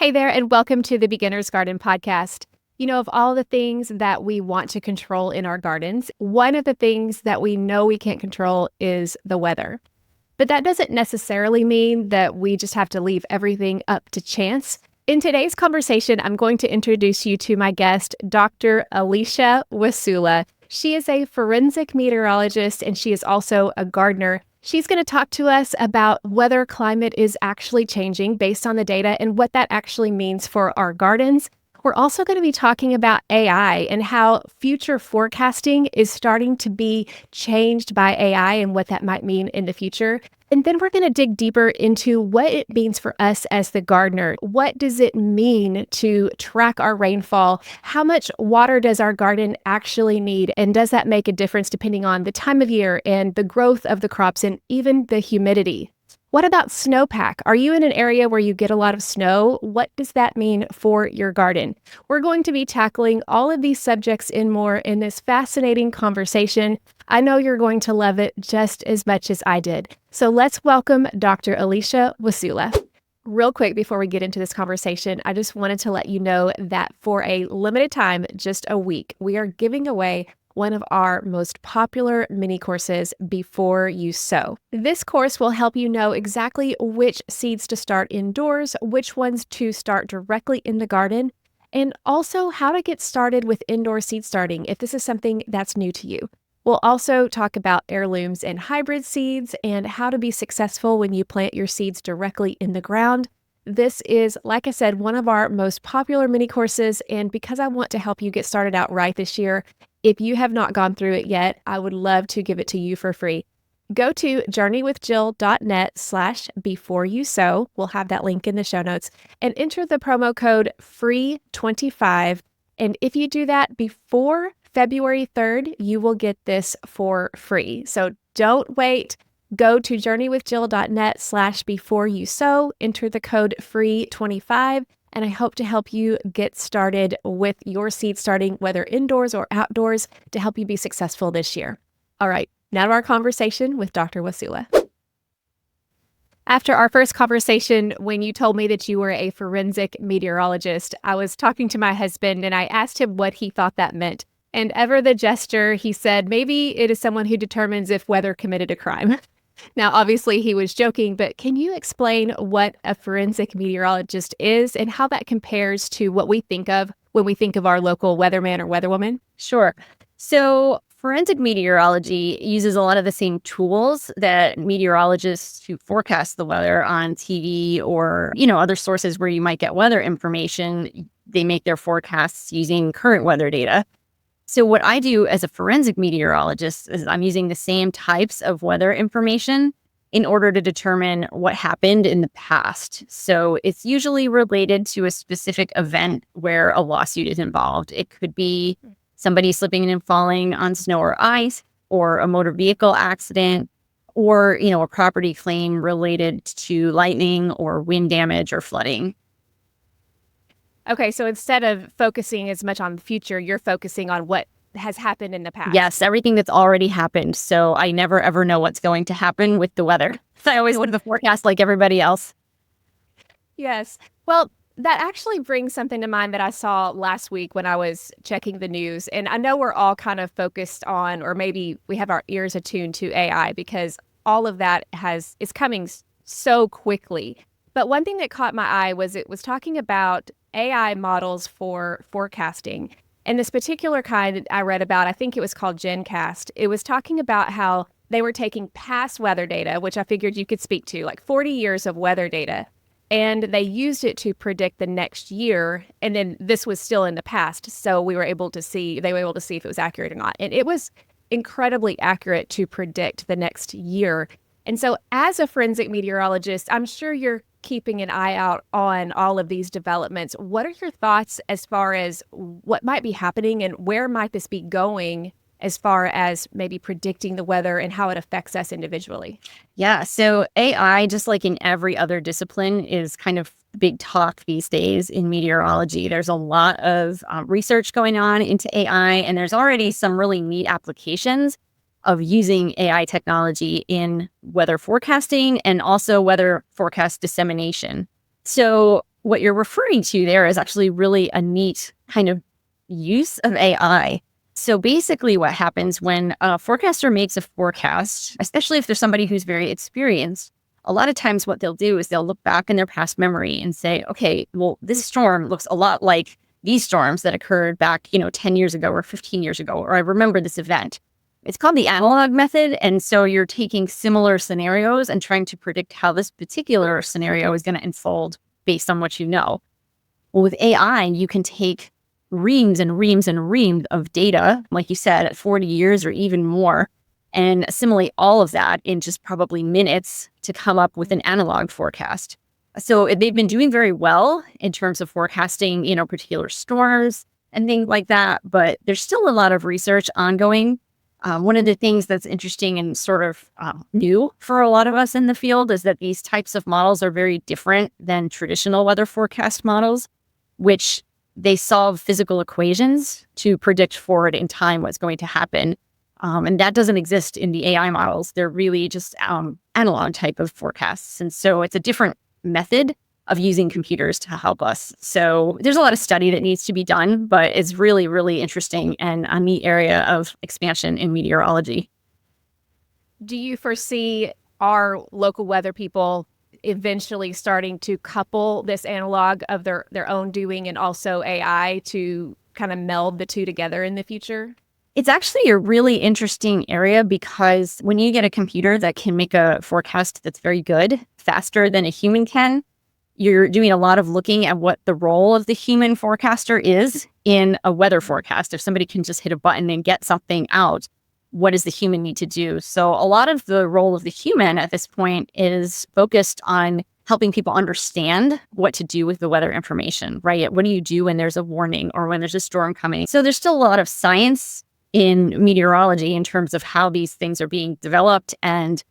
Hey there, and welcome to the Beginner's Garden podcast. Of all the things that we want to control in our gardens, one of the things that we know we can't control is the weather. But that doesn't necessarily mean that we just have to leave everything up to chance. In today's conversation, I'm going to introduce you to my guest, Dr. Alicia Wasula. She is a forensic meteorologist and she is also a gardener. She's going to talk to us about whether climate is actually changing based on the data and what that actually means for our gardens. We're also going to be talking about AI and how future forecasting is starting to be changed by AI and what that might mean in the future. And then we're going to dig deeper into what it means for us as the gardener. What does it mean to track our rainfall? How much water does our garden actually need? And does that make a difference depending on the time of year and the growth of the crops and even the humidity? What about snowpack? Are you in an area where you get a lot of snow? What does that mean for your garden? We're going to be tackling all of these subjects and more in this fascinating conversation. I know you're going to love it just as much as I did. So let's welcome Dr. Alicia Wasula. Real quick before we get into this conversation, I just wanted to let you know that for a limited time, just a week, we are giving away one of our most popular mini courses, Before You Sow. This course will help you know exactly which seeds to start indoors, which ones to start directly in the garden, and also how to get started with indoor seed starting if this is something that's new to you. We'll also talk about heirlooms and hybrid seeds and how to be successful when you plant your seeds directly in the ground. This is, like I said, one of our most popular mini courses, and because I want to help you get started out right this year, if you have not gone through it yet, I would love to give it to you for free. Go to journeywithjill.net/beforeyousow. We'll have that link in the show notes and enter the promo code FREE25. And if you do that before February 3rd, you will get this for free. So don't wait. Go to journeywithjill.net/beforeyousow, enter the code FREE25, and I hope to help you get started with your seed starting, whether indoors or outdoors, to help you be successful this year. All right, now to our conversation with Dr. Wasula. After our first conversation, when you told me that you were a forensic meteorologist, I was talking to my husband and I asked him what he thought that meant. And ever the gesture, he said, maybe it is someone who determines if weather committed a crime. Now, obviously, he was joking, but can you explain what a forensic meteorologist is and how that compares to what we think of when we think of our local weatherman or weatherwoman? Sure. So forensic meteorology uses a lot of the same tools that meteorologists who forecast the weather on TV or, other sources where you might get weather information. They make their forecasts using current weather data. So what I do as a forensic meteorologist is I'm using the same types of weather information in order to determine what happened in the past. So it's usually related to a specific event where a lawsuit is involved. It could be somebody slipping and falling on snow or ice, or a motor vehicle accident, or, a property claim related to lightning or wind damage or flooding. Okay, so instead of focusing as much on the future, you're focusing on what has happened in the past. Yes, everything that's already happened. So I never, ever know what's going to happen with the weather. So I always look at the forecast like everybody else. Yes. Well, that actually brings something to mind that I saw last week when I was checking the news. And I know we're all kind of focused on, or maybe we have our ears attuned to AI because all of that is coming so quickly. But one thing that caught my eye was it was talking about AI models for forecasting. And this particular kind that I read about, I think it was called GenCast. It was talking about how they were taking past weather data, which I figured you could speak to, like 40 years of weather data, and they used it to predict the next year. And then this was still in the past. So they were able to see if it was accurate or not. And it was incredibly accurate to predict the next year. And so as a forensic meteorologist, I'm sure you're keeping an eye out on all of these developments. What are your thoughts as far as what might be happening and where might this be going as far as maybe predicting the weather and how it affects us individually? Yeah. So AI, just like in every other discipline, is kind of the big talk these days in meteorology. There's a lot of research going on into AI, and there's already some really neat applications of using AI technology in weather forecasting and also weather forecast dissemination. So what you're referring to there is actually really a neat kind of use of AI. So basically what happens when a forecaster makes a forecast, especially if there's somebody who's very experienced, a lot of times what they'll do is they'll look back in their past memory and say, okay, well, this storm looks a lot like these storms that occurred back, 10 years ago or 15 years ago, or I remember this event. It's called the analog method. And so you're taking similar scenarios and trying to predict how this particular scenario is going to unfold based on what you know. Well, with AI, you can take reams and reams and reams of data, like you said, at 40 years or even more, and assimilate all of that in just probably minutes to come up with an analog forecast. So they've been doing very well in terms of forecasting, particular storms and things like that. But there's still a lot of research ongoing. One of the things that's interesting and sort of new for a lot of us in the field is that these types of models are very different than traditional weather forecast models, which they solve physical equations to predict forward in time what's going to happen. And that doesn't exist in the AI models. They're really just analog type of forecasts. And so it's a different method of using computers to help us. So there's a lot of study that needs to be done, but it's really, really interesting and a neat area of expansion in meteorology. Do you foresee our local weather people eventually starting to couple this analog of their own doing and also AI to kind of meld the two together in the future? It's actually a really interesting area because when you get a computer that can make a forecast that's very good, faster than a human can, you're doing a lot of looking at what the role of the human forecaster is in a weather forecast. If somebody can just hit a button and get something out, what does the human need to do? So a lot of the role of the human at this point is focused on helping people understand what to do with the weather information, right? What do you do when there's a warning or when there's a storm coming? So there's still a lot of science in meteorology in terms of how these things are being developed and,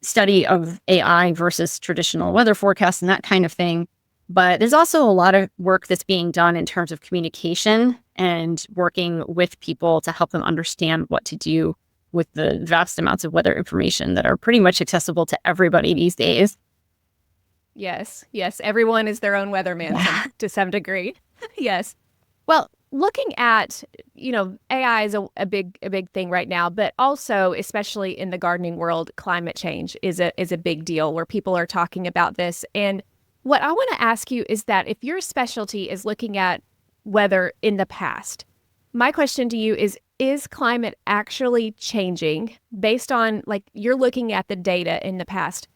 study of AI versus traditional weather forecasts and that kind of thing. But there's also a lot of work that's being done in terms of communication and working with people to help them understand what to do with the vast amounts of weather information that are pretty much accessible to everybody these days. Yes. Everyone is their own weatherman to some degree. Yes. Well, looking at, AI is a big thing right now, but also, especially in the gardening world, climate change is a big deal where people are talking about this. And what I want to ask you is that if your specialty is looking at weather in the past, my question to you is climate actually changing based on, like, you're looking at the data in the past?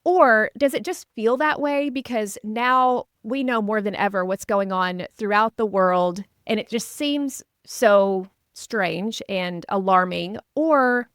Or does it just feel that way because now we know more than ever what's going on throughout the world and it just seems so strange and alarming? Or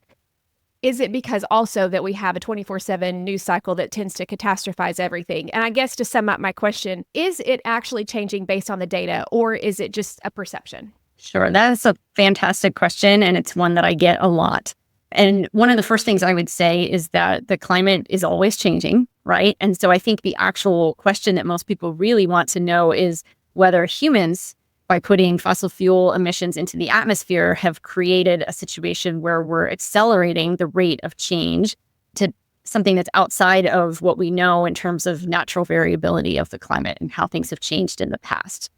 is it because also that we have a 24/7 news cycle that tends to catastrophize everything? And I guess to sum up my question, is it actually changing based on the data or is it just a perception? Sure, that's a fantastic question, and it's one that I get a lot. And one of the first things I would say is that the climate is always changing, right? And so I think the actual question that most people really want to know is whether humans, by putting fossil fuel emissions into the atmosphere, have created a situation where we're accelerating the rate of change to something that's outside of what we know in terms of natural variability of the climate and how things have changed in the past.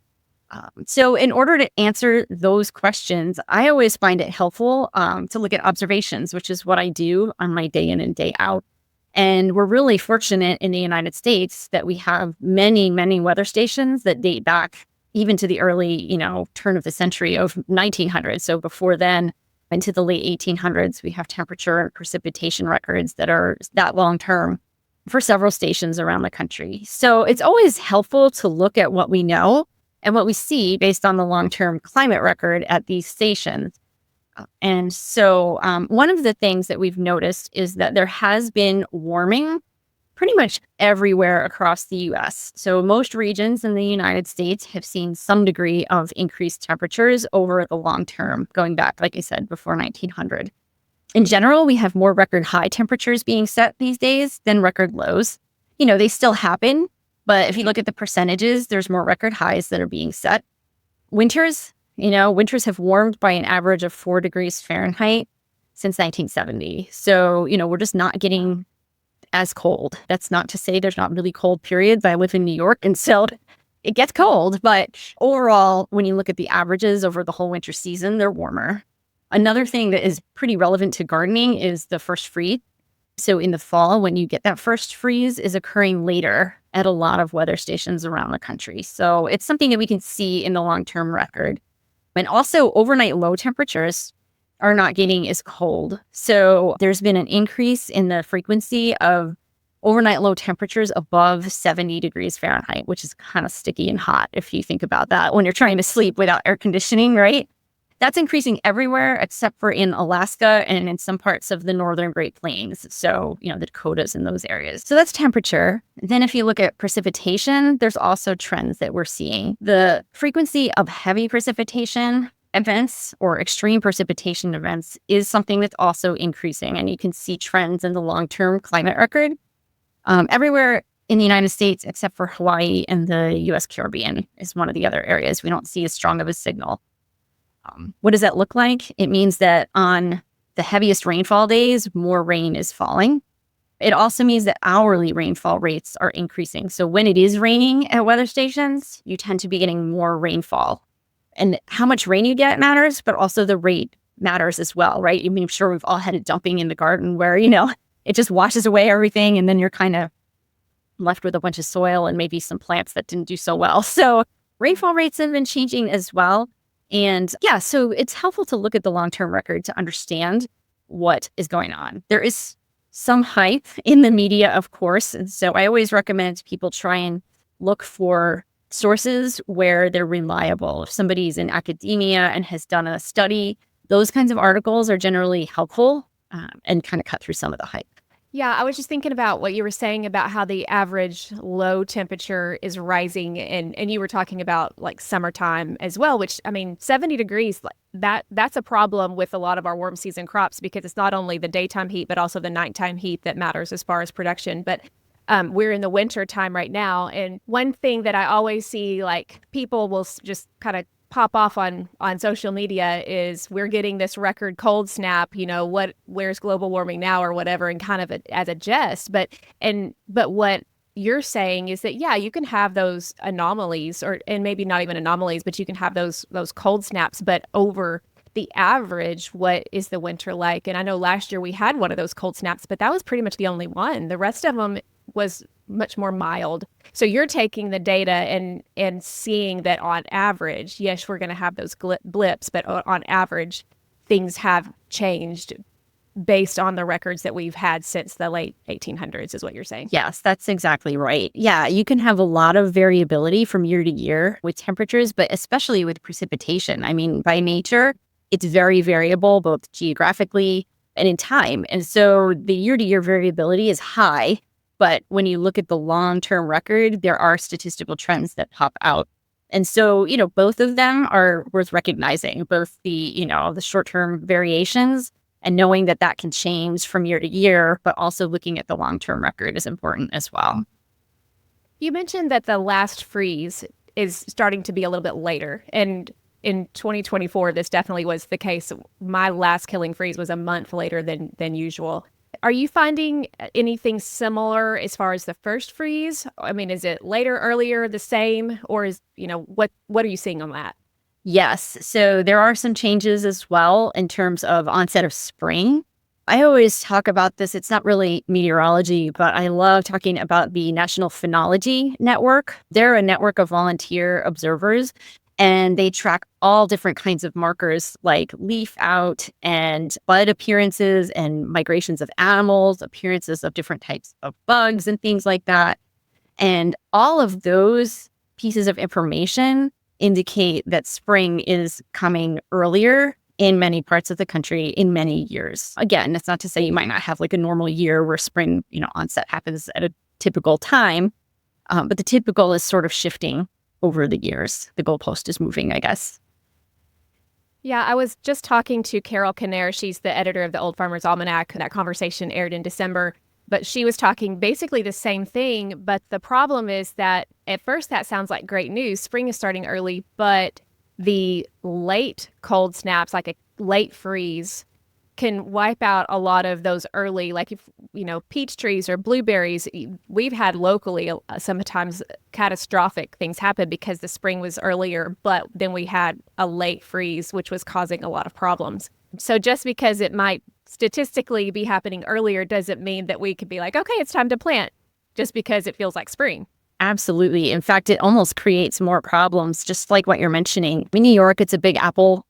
So in order to answer those questions, I always find it helpful to look at observations, which is what I do on my day in and day out. And we're really fortunate in the United States that we have many, many weather stations that date back even to the early, turn of the century of 1900. So before then, into the late 1800s, we have temperature and precipitation records that are that long term for several stations around the country. So it's always helpful to look at what we know and what we see based on the long-term climate record at these stations. And so one of the things that we've noticed is that there has been warming pretty much everywhere across the US. So most regions in the United States have seen some degree of increased temperatures over the long term, going back, like I said, before 1900. In general, we have more record high temperatures being set these days than record lows. They still happen, but if you look at the percentages, there's more record highs that are being set. Winters have warmed by an average of 4 degrees Fahrenheit since 1970. So, we're just not getting as cold. That's not to say there's not really cold periods. I live in New York, and so it gets cold. But overall, when you look at the averages over the whole winter season, they're warmer. Another thing that is pretty relevant to gardening is the first freeze. So in the fall, when you get that first freeze, is occurring later at a lot of weather stations around the country. So it's something that we can see in the long-term record. And also overnight low temperatures are not getting as cold. So there's been an increase in the frequency of overnight low temperatures above 70 degrees Fahrenheit, which is kind of sticky and hot if you think about that when you're trying to sleep without air conditioning, right? That's increasing everywhere except for in Alaska and in some parts of the northern Great Plains. So, the Dakotas and those areas. So that's temperature. Then if you look at precipitation, there's also trends that we're seeing. The frequency of heavy precipitation events or extreme precipitation events is something that's also increasing. And you can see trends in the long-term climate record everywhere in the United States, except for Hawaii and the U.S. Caribbean is one of the other areas we don't see as strong of a signal. What does that look like? It means that on the heaviest rainfall days, more rain is falling. It also means that hourly rainfall rates are increasing. So when it is raining at weather stations, you tend to be getting more rainfall. And how much rain you get matters, but also the rate matters as well, right? I'm sure we've all had it dumping in the garden where, it just washes away everything. And then you're kind of left with a bunch of soil and maybe some plants that didn't do so well. So rainfall rates have been changing as well. And yeah, so it's helpful to look at the long-term record to understand what is going on. There is some hype in the media, of course. And so I always recommend people try and look for sources where they're reliable. If somebody's in academia and has done a study, those kinds of articles are generally helpful and kind of cut through some of the hype. Yeah, I was just thinking about what you were saying about how the average low temperature is rising, and you were talking about like summertime as well, which 70 degrees, that's a problem with a lot of our warm season crops because it's not only the daytime heat but also the nighttime heat that matters as far as production. But we're in the winter time right now, and one thing that I always see, like people will just kind of pop off on social media is we're getting this record cold snap, where's global warming now or whatever, and kind of as a jest. But what you're saying is that, yeah, you can have those anomalies and maybe not even anomalies, but you can have those cold snaps, but over the average, what is the winter like? And I know last year we had one of those cold snaps, but that was pretty much the only one. The rest of them was much more mild. So you're taking the data and seeing that on average, yes, we're going to have those blips, but on average, things have changed based on the records that we've had since the late 1800s is what you're saying. Yes, that's exactly right. Yeah, you can have a lot of variability from year to year with temperatures, but especially with precipitation. By nature, it's very variable, both geographically and in time. And so the year-to-year variability is high. But when you look at the long-term record, there are statistical trends that pop out. And so, both of them are worth recognizing, both the short-term variations and knowing that that can change from year to year, but also looking at the long-term record is important as well. You mentioned that the last freeze is starting to be a little bit later. And in 2024, this definitely was the case. My last killing freeze was a month later than usual. Are you finding anything similar as far as the first freeze? Is it later, earlier, the same, or is, what are you seeing on that? Yes. So there are some changes as well in terms of onset of spring. I always talk about this. It's not really meteorology, but I love talking about the National Phenology Network. They're a network of volunteer observers, and they track all different kinds of markers like leaf out and bud appearances and migrations of animals, appearances of different types of bugs and things like that. And all of those pieces of information indicate that spring is coming earlier in many parts of the country in many years. Again, that's not to say you might not have like a normal year where spring, onset happens at a typical time, but the typical is sort of shifting over the years. The goalpost is moving, I guess. Yeah, I was just talking to Carol Kinnair. She's the editor of the Old Farmer's Almanac. That conversation aired in December, but she was talking basically the same thing. But the problem is that at first that sounds like great news. Spring is starting early, but the late cold snaps, like a late freeze, can wipe out a lot of those early, like if, peach trees or blueberries. We've had locally sometimes catastrophic things happen because the spring was earlier, but then we had a late freeze, which was causing a lot of problems. So just because it might statistically be happening earlier doesn't mean that we could be like, okay, it's time to plant just because it feels like spring. Absolutely. In fact, it almost creates more problems, just like what you're mentioning. In New York, it's a big apple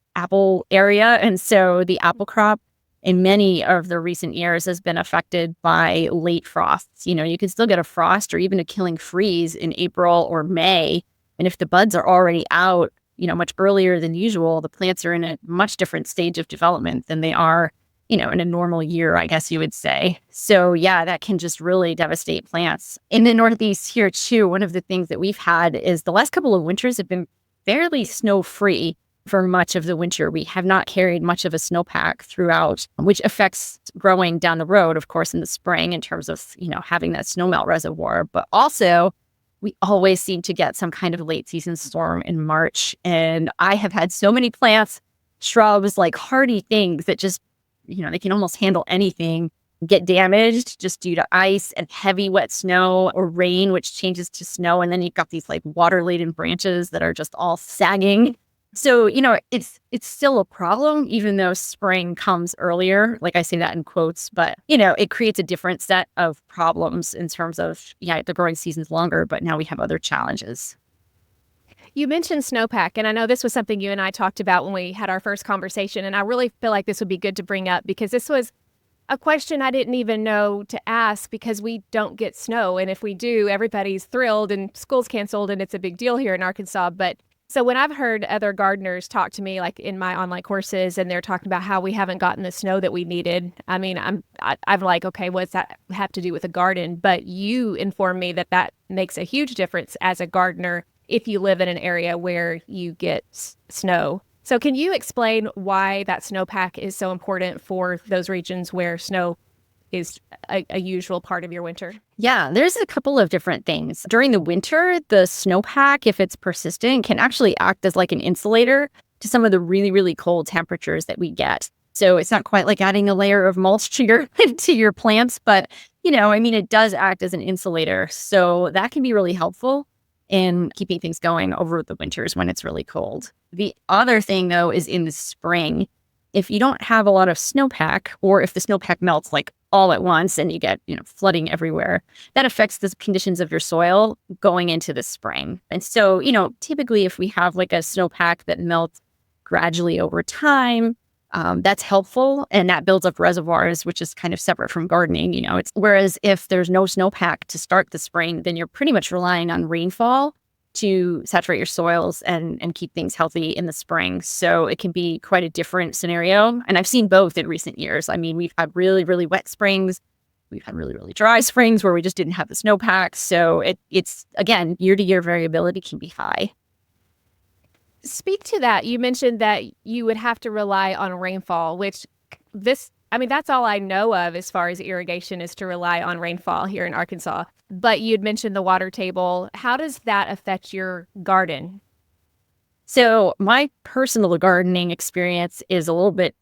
area. And so the apple crop in many of the recent years has been affected by late frosts. You can still get a frost or even a killing freeze in April or May. And if the buds are already out, much earlier than usual, the plants are in a much different stage of development than they are, in a normal year, I guess you would say. So yeah, that can just really devastate plants. In the Northeast here too, one of the things that we've had is the last couple of winters have been fairly snow-free. For much of the winter, we have not carried much of a snowpack throughout, which affects growing down the road, of course, in the spring in terms of, having that snowmelt reservoir. But also, we always seem to get some kind of late season storm in March. And I have had so many plants, shrubs, like hardy things that just, they can almost handle anything, get damaged just due to ice and heavy wet snow or rain, which changes to snow. And then you've got these like water-laden branches that are just all sagging. So, it's still a problem, even though spring comes earlier. Like I say that in quotes, but, it creates a different set of problems in terms of, the growing season's longer, but now we have other challenges. You mentioned snowpack, and I know this was something you and I talked about when we had our first conversation, and I really feel like this would be good to bring up because this was a question I didn't even know to ask because we don't get snow. And if we do, everybody's thrilled and school's canceled and it's a big deal here in Arkansas. But so when I've heard other gardeners talk to me, like in my online courses, and they're talking about how we haven't gotten the snow that we needed, I mean, I'm like, okay, what's that have to do with a garden? But you inform me that makes a huge difference as a gardener if you live in an area where you get snow. So can you explain why that snowpack is so important for those regions where snow is a usual part of your winter? Yeah, there's a couple of different things. During the winter, the snowpack, if it's persistent, can actually act as like an insulator to some of the really, really cold temperatures that we get. So it's not quite like adding a layer of mulch to your plants, but it does act as an insulator. So that can be really helpful in keeping things going over the winters when it's really cold. The other thing, though, is in the spring. If you don't have a lot of snowpack, or if the snowpack melts like all at once and you get, flooding everywhere, that affects the conditions of your soil going into the spring. And so, typically if we have like a snowpack that melts gradually over time, that's helpful. And that builds up reservoirs, which is kind of separate from gardening. Whereas if there's no snowpack to start the spring, then you're pretty much relying on rainfall to saturate your soils and keep things healthy in the spring. So it can be quite a different scenario. And I've seen both in recent years. I mean, we've had really, really wet springs. We've had really, really dry springs where we just didn't have the snowpack. So it's, again, year-to-year variability can be high. Speak to that. You mentioned that you would have to rely on rainfall, which that's all I know of as far as irrigation is to rely on rainfall here in Arkansas. But you'd mentioned the water table. How does that affect your garden? So my personal gardening experience is a little bit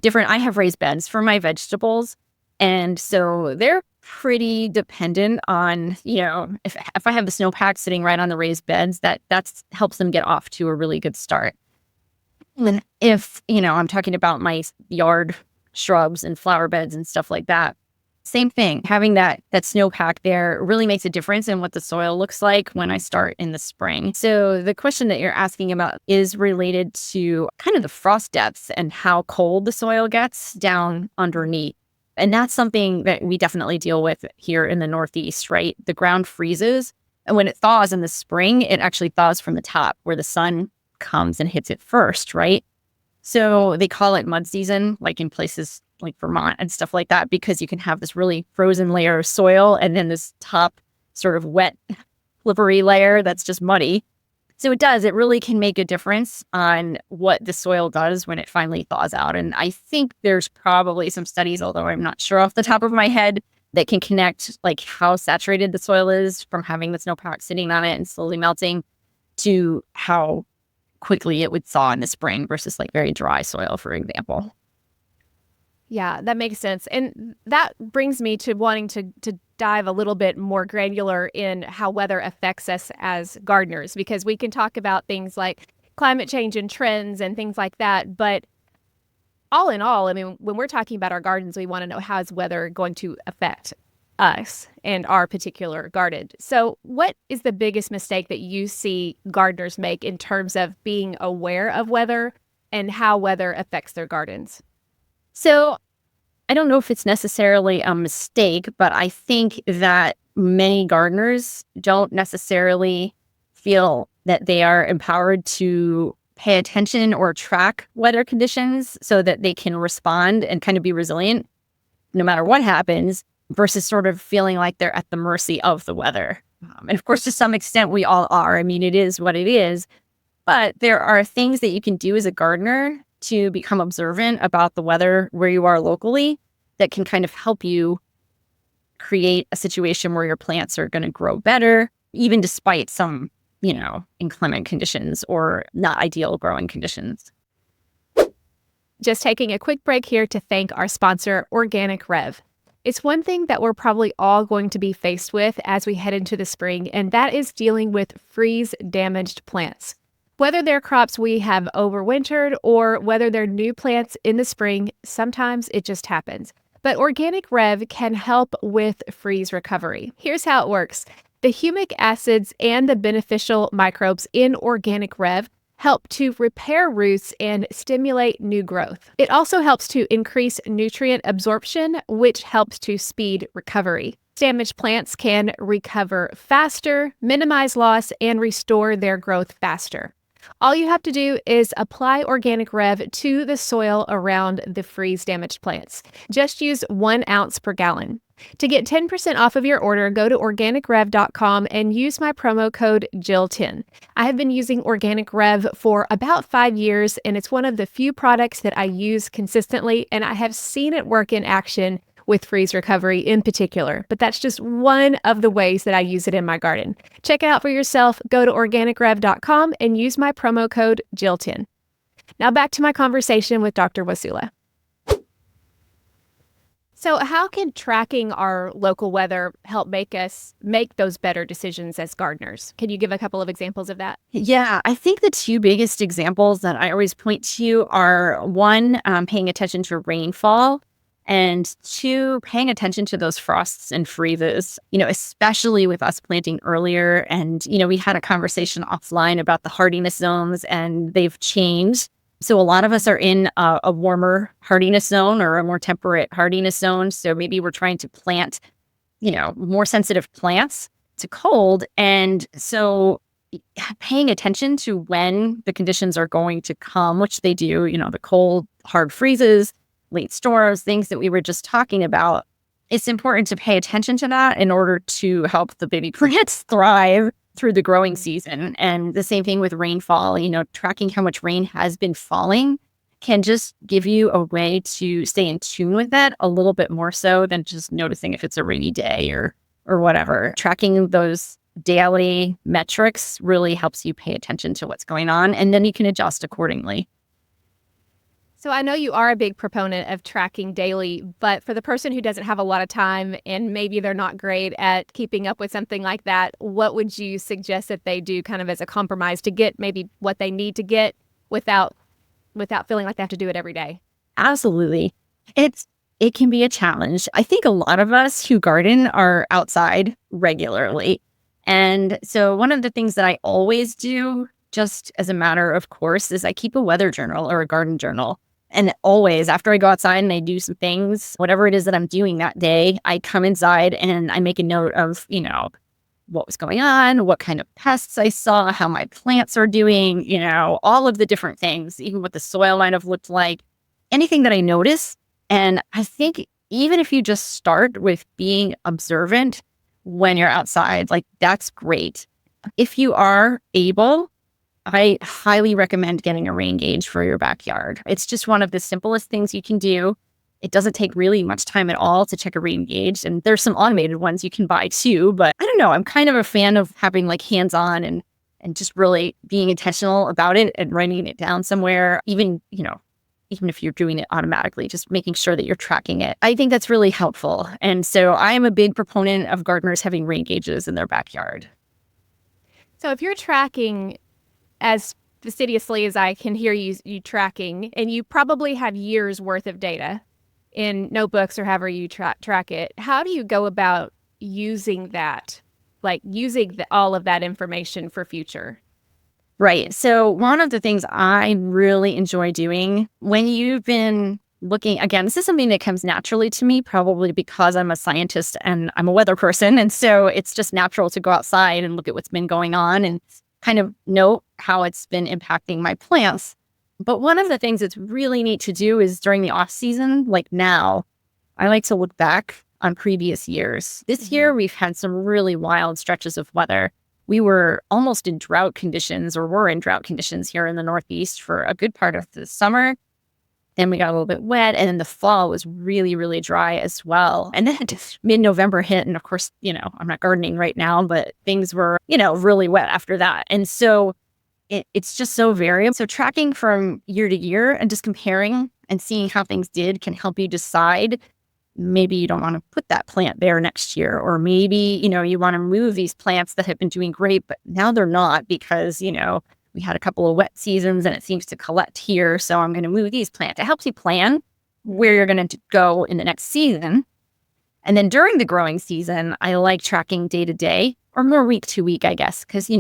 different. I have raised beds for my vegetables. And so they're pretty dependent on, if I have the snowpack sitting right on the raised beds, that helps them get off to a really good start. And if, I'm talking about my yard shrubs and flower beds and stuff like that, same thing. Having that snowpack there really makes a difference in what the soil looks like when I start in the spring. So the question that you're asking about is related to kind of the frost depths and how cold the soil gets down underneath. And that's something that we definitely deal with here in the Northeast, right? The ground freezes, and when it thaws in the spring, it actually thaws from the top where the sun comes and hits it first, right? So they call it mud season, like in places like Vermont and stuff like that, because you can have this really frozen layer of soil and then this top sort of wet, slippery layer that's just muddy. So it really can make a difference on what the soil does when it finally thaws out. And I think there's probably some studies, although I'm not sure off the top of my head, that can connect like how saturated the soil is from having the snowpack sitting on it and slowly melting to how quickly it would thaw in the spring versus like very dry soil, for example. Yeah, that makes sense. And that brings me to wanting to dive a little bit more granular in how weather affects us as gardeners, because we can talk about things like climate change and trends and things like that. But all in all, I mean, when we're talking about our gardens, we want to know how is weather going to affect us and our particular garden. So, what is the biggest mistake that you see gardeners make in terms of being aware of weather and how weather affects their gardens? So I don't know if it's necessarily a mistake, but I think that many gardeners don't necessarily feel that they are empowered to pay attention or track weather conditions so that they can respond and kind of be resilient no matter what happens, versus sort of feeling like they're at the mercy of the weather. And of course, to some extent, we all are. I mean, it is what it is. But there are things that you can do as a gardener to become observant about the weather where you are locally that can kind of help you create a situation where your plants are going to grow better, even despite some, inclement conditions or not ideal growing conditions. Just taking a quick break here to thank our sponsor, Organic Rev. It's one thing that we're probably all going to be faced with as we head into the spring, and that is dealing with freeze-damaged plants. Whether they're crops we have overwintered or whether they're new plants in the spring, sometimes it just happens. But Organic Rev can help with freeze recovery. Here's how it works. The humic acids and the beneficial microbes in Organic Rev help to repair roots and stimulate new growth. It also helps to increase nutrient absorption, which helps to speed recovery. Damaged plants can recover faster, minimize loss, and restore their growth faster. All you have to do is apply Organic Rev to the soil around the freeze-damaged plants. Just use 1 ounce per gallon. To get 10% off of your order, go to organicrev.com and use my promo code Jill10. I have been using Organic Rev for about 5 years, and it's one of the few products that I use consistently, and I have seen it work in action with freeze recovery in particular. But that's just one of the ways that I use it in my garden. Check it out for yourself. Go to organicrev.com and use my promo code Jill10. Now back to my conversation with Dr. Wasula. So how can tracking our local weather help make us make those better decisions as gardeners? Can you give a couple of examples of that? Yeah, I think the two biggest examples that I always point to are one, paying attention to rainfall, and two, paying attention to those frosts and freezes, especially with us planting earlier. And, we had a conversation offline about the hardiness zones, and they've changed. So a lot of us are in a warmer hardiness zone or a more temperate hardiness zone. So maybe we're trying to plant, more sensitive plants to cold. And so paying attention to when the conditions are going to come, which they do, the cold, hard freezes, late storms, things that we were just talking about. It's important to pay attention to that in order to help the baby plants thrive through the growing season. And the same thing with rainfall, tracking how much rain has been falling can just give you a way to stay in tune with that a little bit more so than just noticing if it's a rainy day or whatever. Tracking those daily metrics really helps you pay attention to what's going on, and then you can adjust accordingly. So I know you are a big proponent of tracking daily, but for the person who doesn't have a lot of time and maybe they're not great at keeping up with something like that, what would you suggest that they do kind of as a compromise to get maybe what they need to get without feeling like they have to do it every day? Absolutely. It can be a challenge. I think a lot of us who garden are outside regularly. And so one of the things that I always do, just as a matter of course, is I keep a weather journal or a garden journal. And always after I go outside and I do some things, whatever it is that I'm doing that day, I come inside and I make a note of, what was going on, what kind of pests I saw, how my plants are doing, all of the different things, even what the soil might have looked like, anything that I notice. And I think even if you just start with being observant when you're outside, like that's great. If you are able, I highly recommend getting a rain gauge for your backyard. It's just one of the simplest things you can do. It doesn't take really much time at all to check a rain gauge. And there's some automated ones you can buy too. But I don't know, I'm kind of a fan of having like hands-on and just really being intentional about it and writing it down somewhere. Even, even if you're doing it automatically, just making sure that you're tracking it. I think that's really helpful. And so I am a big proponent of gardeners having rain gauges in their backyard. So if you're tracking as fastidiously as I can hear you tracking, and you probably have years worth of data in notebooks or however you track it, how do you go about using that, like using all of that information for future? Right. So one of the things I really enjoy doing when you've been looking, again, this is something that comes naturally to me, probably because I'm a scientist and I'm a weather person. And so it's just natural to go outside and look at what's been going on and kind of note how it's been impacting my plants. But one of the things that's really neat to do is during the off season, like now, I like to look back on previous years. This year, we've had some really wild stretches of weather. We were almost in drought conditions, or were in drought conditions here in the Northeast for a good part of the summer. Then we got a little bit wet, and then the fall was really, really dry as well. And then mid-November hit, and of course, I'm not gardening right now, but things were, really wet after that. And so it's just so variable. So tracking from year to year and just comparing and seeing how things did can help you decide maybe you don't want to put that plant there next year, or maybe, you want to move these plants that have been doing great, but now they're not because, we had a couple of wet seasons and it seems to collect here. So I'm going to move these plants. It helps you plan where you're going to go in the next season. And then during the growing season, I like tracking day to day or more week to week, I guess, because,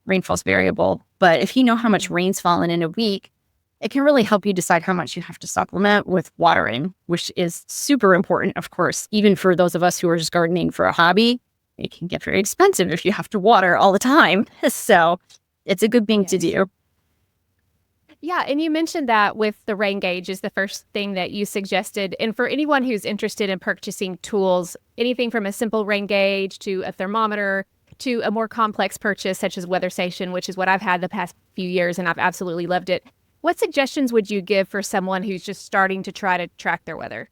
rainfall's variable. But if you know how much rain's fallen in a week, it can really help you decide how much you have to supplement with watering, which is super important, of course, even for those of us who are just gardening for a hobby. It can get very expensive if you have to water all the time. So it's a good thing to do. Yeah, and you mentioned that with the rain gauge is the first thing that you suggested. And for anyone who's interested in purchasing tools, anything from a simple rain gauge to a thermometer to a more complex purchase such as weather station, which is what I've had the past few years and I've absolutely loved it. What suggestions would you give for someone who's just starting to try to track their weather?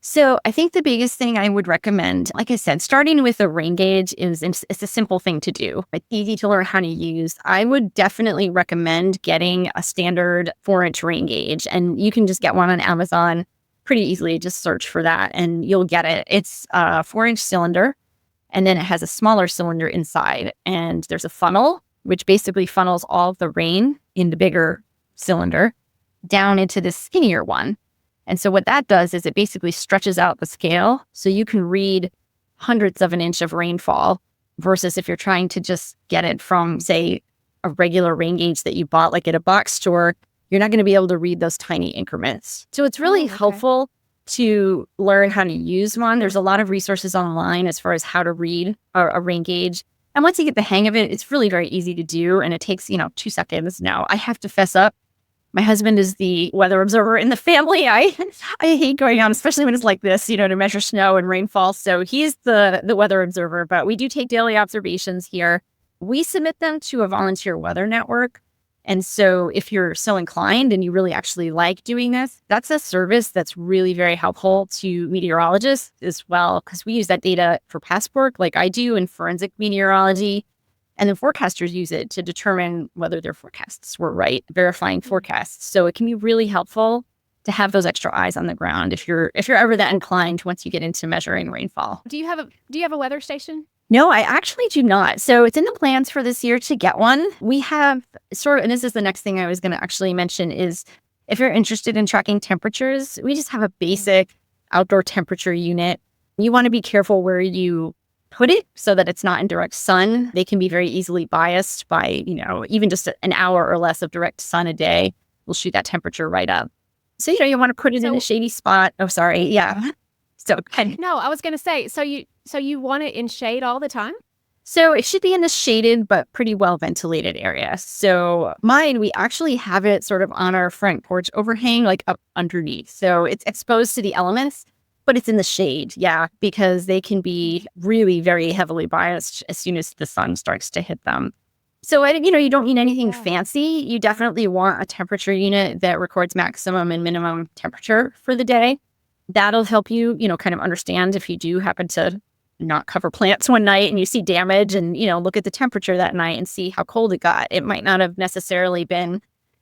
So I think the biggest thing I would recommend, like I said, starting with a rain gauge it's a simple thing to do. It's easy to learn how to use. I would definitely recommend getting a standard 4-inch rain gauge, and you can just get one on Amazon pretty easily. Just search for that and you'll get it. It's a 4-inch cylinder, and then it has a smaller cylinder inside, and there's a funnel, which basically funnels all of the rain in the bigger cylinder down into this skinnier one. And so what that does is it basically stretches out the scale so you can read hundredths of an inch of rainfall versus if you're trying to just get it from, say, a regular rain gauge that you bought like at a box store, you're not going to be able to read those tiny increments. So it's really helpful to learn how to use one. There's a lot of resources online as far as how to read a rain gauge. And once you get the hang of it, it's really very easy to do. And it takes, 2 seconds. Now, I have to fess up. My husband is the weather observer in the family. I hate going out, especially when it's like this, to measure snow and rainfall. So he's the weather observer, but we do take daily observations here. We submit them to a volunteer weather network. And so if you're so inclined and you really actually like doing this, that's a service that's really very helpful to meteorologists as well, because we use that data for past work like I do in forensic meteorology. And then forecasters use it to determine whether their forecasts were right, verifying forecasts. So it can be really helpful to have those extra eyes on the ground if you're ever that inclined once you get into measuring rainfall. Do you have a weather station? No, I actually do not. So it's in the plans for this year to get one. We have and this is the next thing I was going to actually mention is if you're interested in tracking temperatures, we just have a basic outdoor temperature unit. You want to be careful where you put it so that it's not in direct sun. They can be very easily biased by, even just an hour or less of direct sun a day will shoot that temperature right up. So, you want to put it in a shady spot. Oh, sorry. Yeah. So no, I was going to say, so you want it in shade all the time? So it should be in a shaded but pretty well ventilated area. So mine, we actually have it sort of on our front porch overhang, like up underneath. So it's exposed to the elements, but it's in the shade. Yeah, because they can be really very heavily biased as soon as the sun starts to hit them. So, you don't need anything fancy. You definitely want a temperature unit that records maximum and minimum temperature for the day. That'll help you, kind of understand if you do happen to not cover plants one night and you see damage and, look at the temperature that night and see how cold it got. It might not have necessarily been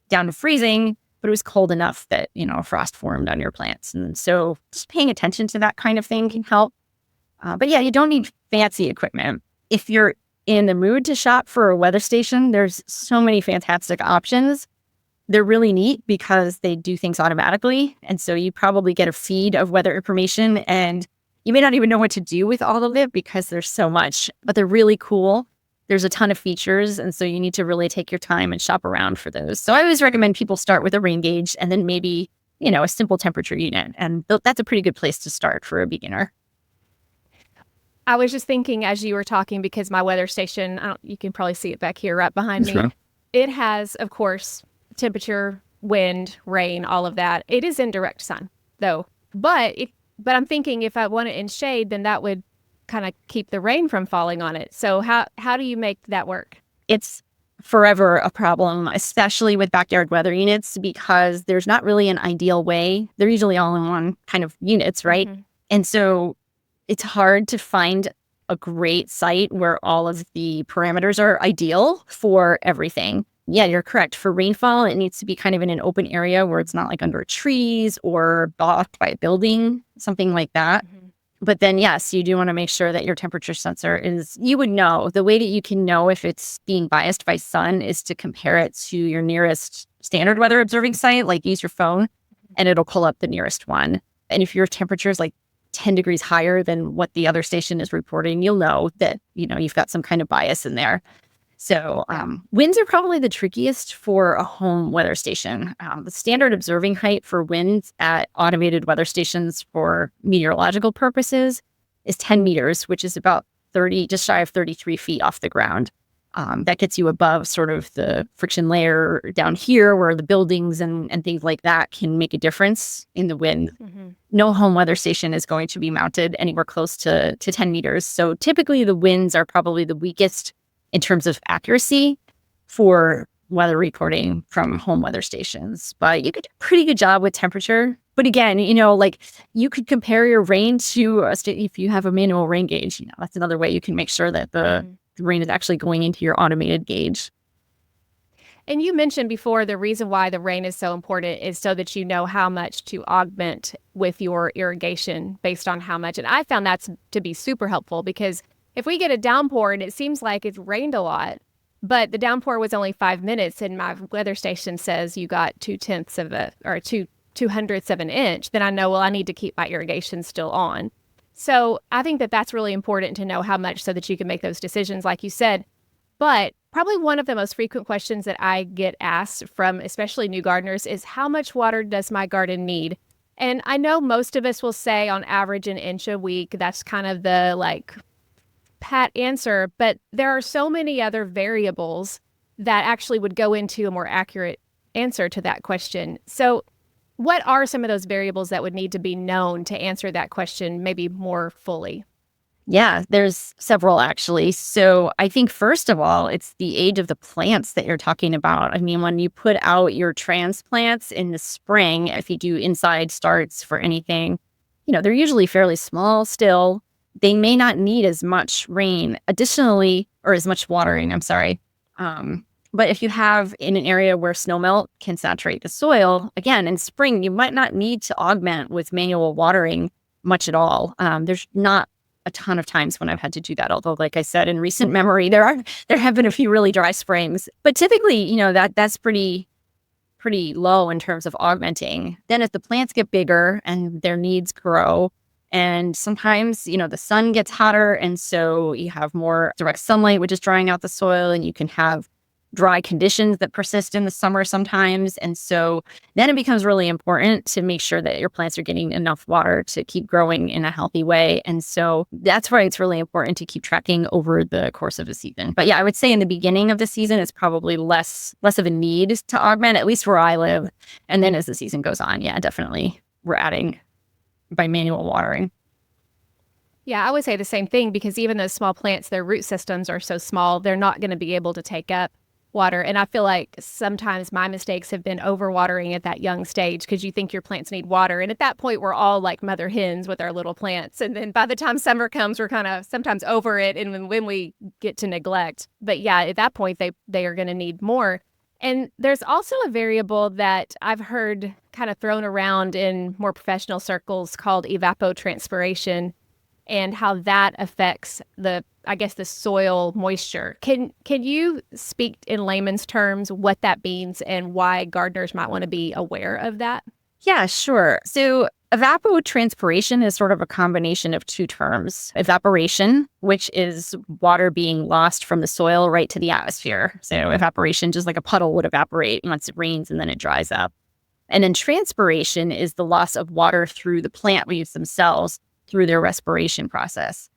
down to freezing, but it was cold enough that, a frost formed on your plants. And so just paying attention to that kind of thing can help. But yeah, you don't need fancy equipment. If you're in the mood to shop for a weather station, there's so many fantastic options. They're really neat because they do things automatically. And so you probably get a feed of weather information and you may not even know what to do with all of it because there's so much, but they're really cool. There's a ton of features. And so you need to really take your time and shop around for those. So I always recommend people start with a rain gauge and then maybe, a simple temperature unit. And that's a pretty good place to start for a beginner. I was just thinking as you were talking, because my weather station, you can probably see it back here right behind me. Right. It has, of course, temperature, wind, rain, all of that. It is in direct sun, though. But I'm thinking if I want it in shade, then that would kind of keep the rain from falling on it. So how do you make that work? It's forever a problem, especially with backyard weather units, because there's not really an ideal way. They're usually all in one kind of units, right? Mm-hmm. And so it's hard to find a great site where all of the parameters are ideal for everything. Yeah, you're correct. For rainfall, it needs to be kind of in an open area where it's not like under trees or blocked by a building, something like that. Mm-hmm. But then, yes, you do want to make sure that your temperature sensor you would know. The way that you can know if it's being biased by sun is to compare it to your nearest standard weather observing site, like use your phone, and it'll pull up the nearest one. And if your temperature is like 10 degrees higher than what the other station is reporting, you'll know that, you've got some kind of bias in there. So winds are probably the trickiest for a home weather station. The standard observing height for winds at automated weather stations for meteorological purposes is 10 meters, which is about just shy of 33 feet off the ground. That gets you above sort of the friction layer down here where the buildings and things like that can make a difference in the wind. Mm-hmm. No home weather station is going to be mounted anywhere close to 10 meters. So typically the winds are probably the weakest in terms of accuracy for weather reporting from home weather stations. But you could do a pretty good job with temperature. But again, like you could compare your rain to if you have a manual rain gauge, that's another way you can make sure that the rain is actually going into your automated gauge. And you mentioned before the reason why the rain is so important is so that you know how much to augment with your irrigation based on how much. And I found that to be super helpful because if we get a downpour and it seems like it's rained a lot, but the downpour was only 5 minutes and my weather station says you got 2/2 of an inch, then I know, well, I need to keep my irrigation still on. So I think that that's really important to know how much so that you can make those decisions, like you said. But probably one of the most frequent questions that I get asked from especially new gardeners is how much water does my garden need? And I know most of us will say on average an inch a week. That's kind of the pat answer, but there are so many other variables that actually would go into a more accurate answer to that question. So what are some of those variables that would need to be known to answer that question maybe more fully? Yeah, there's several actually. So I think first of all, it's the age of the plants that you're talking about. I mean, when you put out your transplants in the spring, if you do inside starts for anything, they're usually fairly small still. They may not need as much rain additionally, or as much watering, I'm sorry. But if you have in an area where snowmelt can saturate the soil, again, in spring, you might not need to augment with manual watering much at all. There's not a ton of times when I've had to do that. Although, like I said, in recent memory, there have been a few really dry springs. But typically, that's pretty low in terms of augmenting. Then as the plants get bigger and their needs grow, and sometimes, the sun gets hotter, and so you have more direct sunlight, which is drying out the soil, and you can have dry conditions that persist in the summer sometimes. And so then it becomes really important to make sure that your plants are getting enough water to keep growing in a healthy way. And so that's why it's really important to keep tracking over the course of a season. But yeah, I would say in the beginning of the season, it's probably less of a need to augment, at least where I live. And then as the season goes on, yeah, definitely we're adding by manual watering. Yeah, I would say the same thing because even those small plants, their root systems are so small, they're not going to be able to take up water. And I feel like sometimes my mistakes have been overwatering at that young stage because you think your plants need water. And at that point, we're all like mother hens with our little plants. And then by the time summer comes, we're kind of sometimes over it. And when we get to neglect. But yeah, at that point, they are going to need more. And there's also a variable that I've heard kind of thrown around in more professional circles called evapotranspiration, and how that affects the soil moisture. Can you speak in layman's terms what that means and why gardeners might want to be aware of that? Yeah, sure. So evapotranspiration is sort of a combination of two terms. Evaporation, which is water being lost from the soil right to the atmosphere. So evaporation, just like a puddle would evaporate once it rains and then it dries up. And then transpiration is the loss of water through the plant leaves themselves through their respiration process.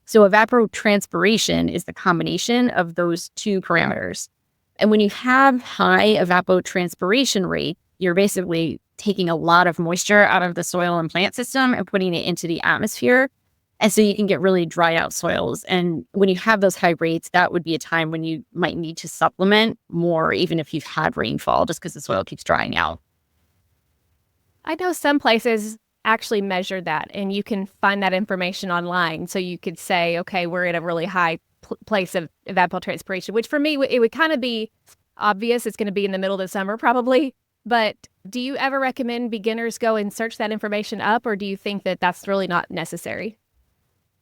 So evapotranspiration is the combination of those two parameters. And when you have high evapotranspiration rate, you're basically taking a lot of moisture out of the soil and plant system and putting it into the atmosphere. And so you can get really dried out soils. And when you have those high rates, that would be a time when you might need to supplement more, even if you've had rainfall, just because the soil keeps drying out. I know some places actually measure that, and you can find that information online. So you could say, okay, we're at a really high place of evapotranspiration, which for me, it would kind of be obvious. It's going to be in the middle of the summer probably. But do you ever recommend beginners go and search that information up, or do you think that that's really not necessary?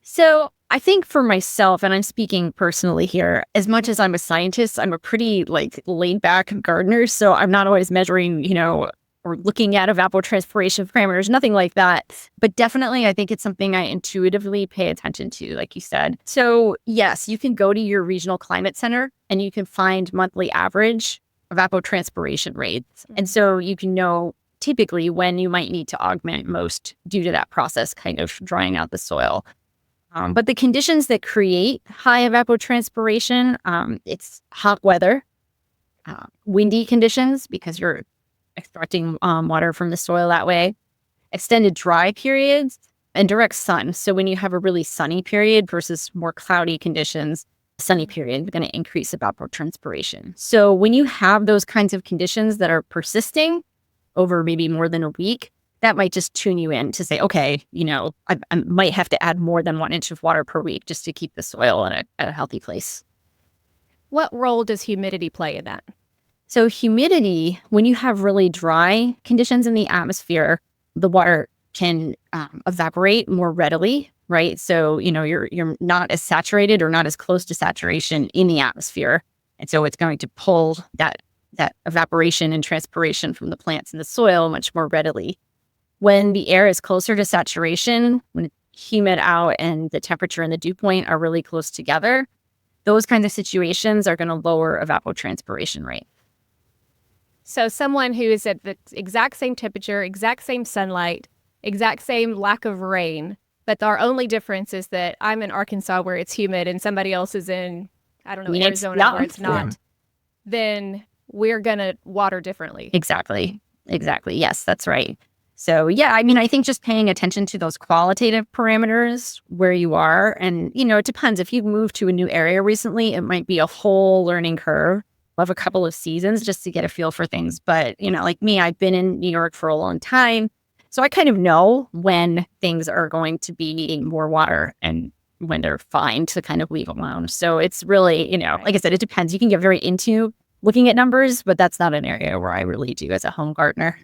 So I think for myself, and I'm speaking personally here, as much as I'm a scientist, I'm a pretty laid back gardener. So I'm not always measuring, or looking at evapotranspiration parameters, nothing like that. But definitely, I think it's something I intuitively pay attention to, like you said. So yes, you can go to your regional climate center and you can find monthly average evapotranspiration rates. And so you can know typically when you might need to augment most due to that process kind of drying out the soil. But the conditions that create high evapotranspiration, it's hot weather, windy conditions because you're extracting water from the soil that way, extended dry periods, and direct sun. So when you have a really sunny period versus more cloudy conditions, sunny period is going to increase evapotranspiration. So when you have those kinds of conditions that are persisting over maybe more than a week, that might just tune you in to say, okay, I might have to add more than 1 inch of water per week just to keep the soil at a healthy place. What role does humidity play in that? So humidity, when you have really dry conditions in the atmosphere, the water can evaporate more readily, right? So, you're not as saturated or not as close to saturation in the atmosphere. And so it's going to pull that evaporation and transpiration from the plants in the soil much more readily. When the air is closer to saturation, when it's humid out and the temperature and the dew point are really close together, those kinds of situations are going to lower evapotranspiration rate. So someone who is at the exact same temperature, exact same sunlight, exact same lack of rain, but our only difference is that I'm in Arkansas where it's humid and somebody else is in, Arizona where it's not, then we're going to water differently. Exactly. Yes, that's right. So yeah, I think just paying attention to those qualitative parameters where you are, and it depends. If you've moved to a new area recently, it might be a whole learning curve of a couple of seasons just to get a feel for things. But, like me, I've been in New York for a long time. So I kind of know when things are going to be needing more water and when they're fine to kind of leave alone. So it's really, like I said, it depends. You can get very into looking at numbers, but that's not an area where I really do as a home gardener.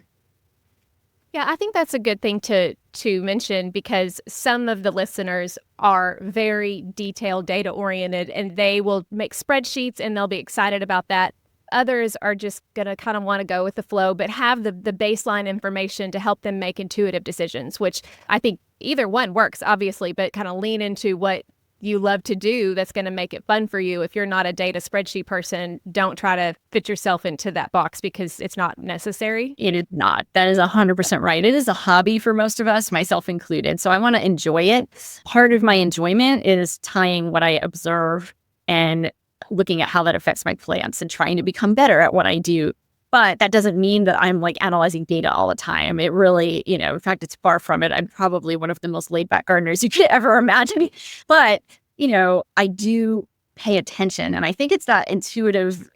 Yeah, I think that's a good thing to mention because some of the listeners are very detailed, data oriented, and they will make spreadsheets and they'll be excited about that. Others are just going to kind of want to go with the flow, but have the baseline information to help them make intuitive decisions, which I think either one works, obviously, but kind of lean into what you love to do that's going to make it fun for you. If you're not a data spreadsheet person, don't try to fit yourself into that box because it's not necessary. It is not. That is 100% right. It is a hobby for most of us, myself included. So I want to enjoy it. Part of my enjoyment is tying what I observe and looking at how that affects my plants and trying to become better at what I do. But that doesn't mean that I'm analyzing data all the time. It really, in fact, it's far from it. I'm probably one of the most laid back gardeners you could ever imagine. But, I do pay attention. And I think it's that intuitive,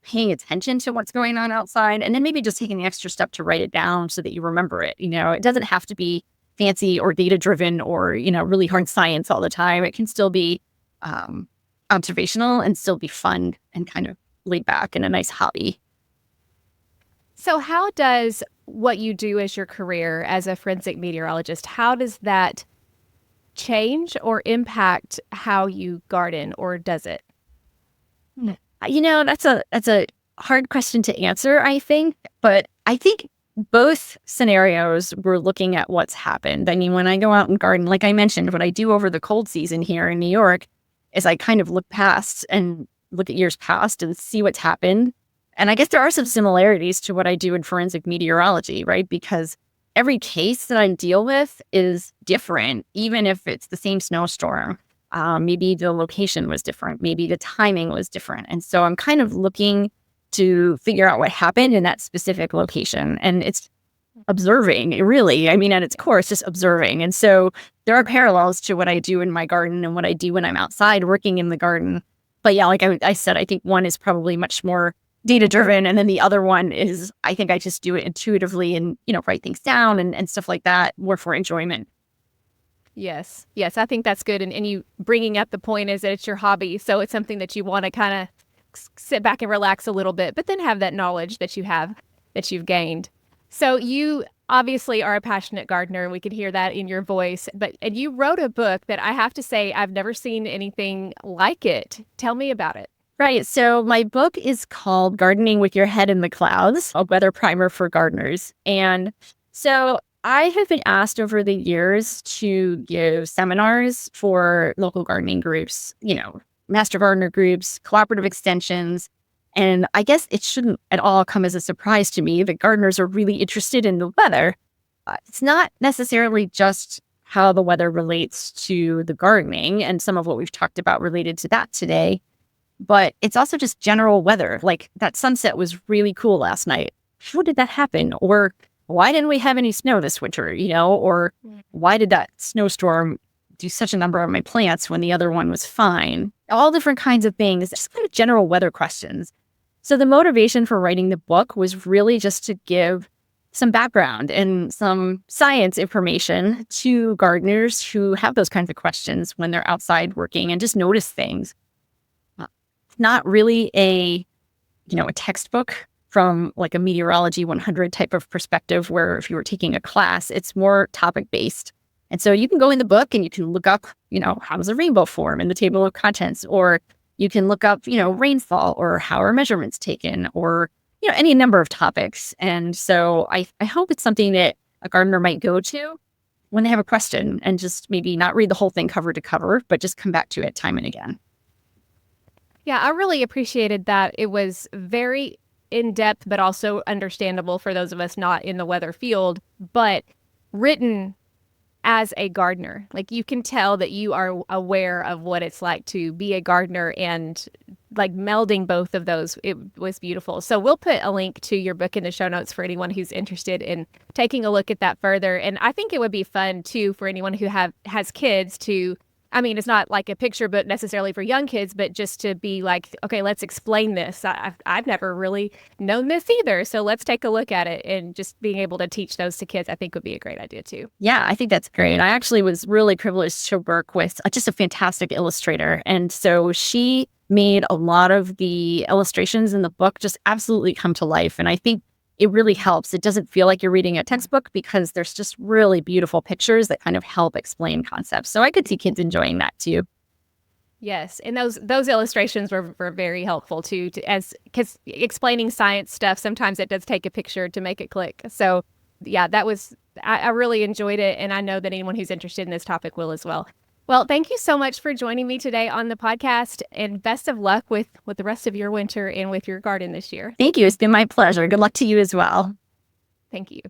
paying attention to what's going on outside. And then maybe just taking the extra step to write it down so that you remember it. It doesn't have to be fancy or data driven or, really hard science all the time. It can still be observational and still be fun and kind of laid back and a nice hobby. So how does what you do as your career as a forensic meteorologist, how does that change or impact how you garden, or does it? That's a hard question to answer, I think. But I think both scenarios, we're looking at what's happened. I mean, when I go out and garden, like I mentioned, what I do over the cold season here in New York is I kind of look past and look at years past and see what's happened. And I guess there are some similarities to what I do in forensic meteorology, right? Because every case that I deal with is different, even if it's the same snowstorm. Maybe the location was different. Maybe the timing was different. And so I'm kind of looking to figure out what happened in that specific location. And it's observing, really. I mean, at its core, it's just observing. And so there are parallels to what I do in my garden and what I do when I'm outside working in the garden. But yeah, like I said, I think one is probably much more data driven. And then the other one is, I think I just do it intuitively and, write things down and stuff like that, more for enjoyment. Yes. Yes, I think that's good. And you bringing up the point is that it's your hobby. So it's something that you want to kind of sit back and relax a little bit, but then have that knowledge that you've gained. So you obviously are a passionate gardener, and we could hear that in your voice. And you wrote a book that I have to say I've never seen anything like it. Tell me about it. Right. So my book is called Gardening with Your Head in the Clouds, a weather primer for gardeners. And so I have been asked over the years to give seminars for local gardening groups, master gardener groups, cooperative extensions. And I guess it shouldn't at all come as a surprise to me that gardeners are really interested in the weather. It's not necessarily just how the weather relates to the gardening and some of what we've talked about related to that today, but it's also just general weather. Like that sunset was really cool last night. How did that happen? Or why didn't we have any snow this winter? Or why did that snowstorm do such a number of my plants when the other one was fine? All different kinds of things, just kind of general weather questions. So the motivation for writing the book was really just to give some background and some science information to gardeners who have those kinds of questions when they're outside working and just notice things. It's not really a textbook from like a meteorology 100 type of perspective where if you were taking a class, it's more topic based. And so you can go in the book and you can look up, how does a rainbow form in the table of contents, or you can look up, rainfall, or how are measurements taken, or, any number of topics. And so I hope it's something that a gardener might go to when they have a question and just maybe not read the whole thing cover to cover, but just come back to it time and again. Yeah, I really appreciated that. It was very in-depth, but also understandable for those of us not in the weather field, but written as a gardener. Like you can tell that you are aware of what it's like to be a gardener, and like melding both of those, it was beautiful. So we'll put a link to your book in the show notes for anyone who's interested in taking a look at that further. And I think it would be fun too for anyone who has kids to, it's not like a picture book necessarily for young kids, but just to be like, okay, let's explain this. I've never really known this either. So let's take a look at it, and just being able to teach those to kids, I think would be a great idea too. Yeah, I think that's great. I actually was really privileged to work with just a fantastic illustrator. And so she made a lot of the illustrations in the book just absolutely come to life. And I think it really helps. It doesn't feel like you're reading a textbook because there's just really beautiful pictures that kind of help explain concepts. So I could see kids enjoying that too. Yes, and those illustrations were very helpful too, because explaining science stuff, sometimes it does take a picture to make it click. So yeah, I really enjoyed it, and I know that anyone who's interested in this topic will as well. Well, thank you so much for joining me today on the podcast, and best of luck with the rest of your winter and with your garden this year. Thank you. It's been my pleasure. Good luck to you as well. Thank you.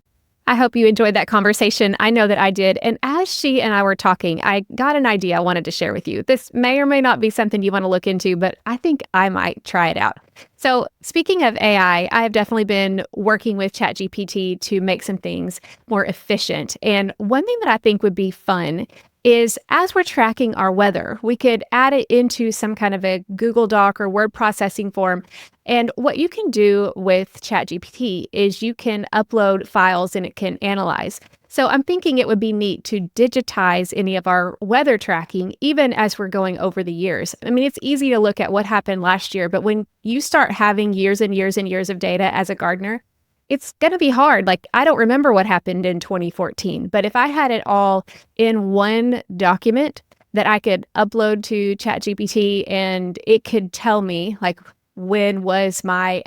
I hope you enjoyed that conversation. I know that I did. And as she and I were talking, I got an idea I wanted to share with you. This may or may not be something you want to look into, but I think I might try it out. So speaking of AI, I have definitely been working with ChatGPT to make some things more efficient. And one thing that I think would be fun is as we're tracking our weather, we could add it into some kind of a Google Doc or word processing form. And what you can do with ChatGPT is you can upload files and it can analyze. So I'm thinking it would be neat to digitize any of our weather tracking, even as we're going over the years. It's easy to look at what happened last year, but when you start having years and years and years of data as a gardener, it's going to be hard. Like, I don't remember what happened in 2014, but if I had it all in one document that I could upload to ChatGPT and it could tell me, like, when was my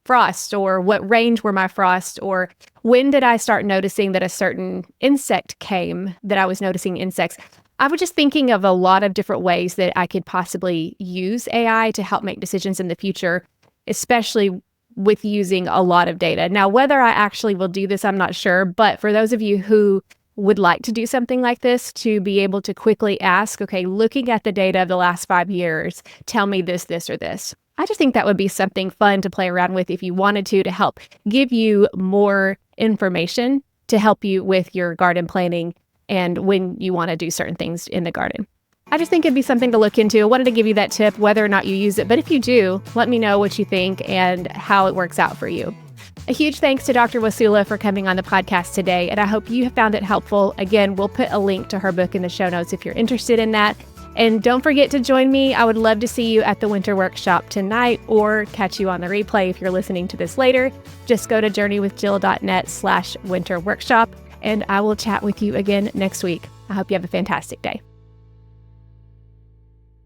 frost, or what range were my frost, or when did I start noticing that a certain insect came, that I was noticing insects. I was just thinking of a lot of different ways that I could possibly use AI to help make decisions in the future, especially with using a lot of data. Now, whether I actually will do this, I'm not sure. But for those of you who would like to do something like this, to be able to quickly ask, okay, looking at the data of the last 5 years, tell me this, this, or this. I just think that would be something fun to play around with if you wanted to help give you more information to help you with your garden planning and when you want to do certain things in the garden. I just think it'd be something to look into. I wanted to give you that tip, whether or not you use it. But if you do, let me know what you think and how it works out for you. A huge thanks to Dr. Wasula for coming on the podcast today, and I hope you have found it helpful. Again, we'll put a link to her book in the show notes if you're interested in that. And don't forget to join me. I would love to see you at the winter workshop tonight, or catch you on the replay if you're listening to this later. Just go to journeywithjill.net/winter workshop, and I will chat with you again next week. I hope you have a fantastic day.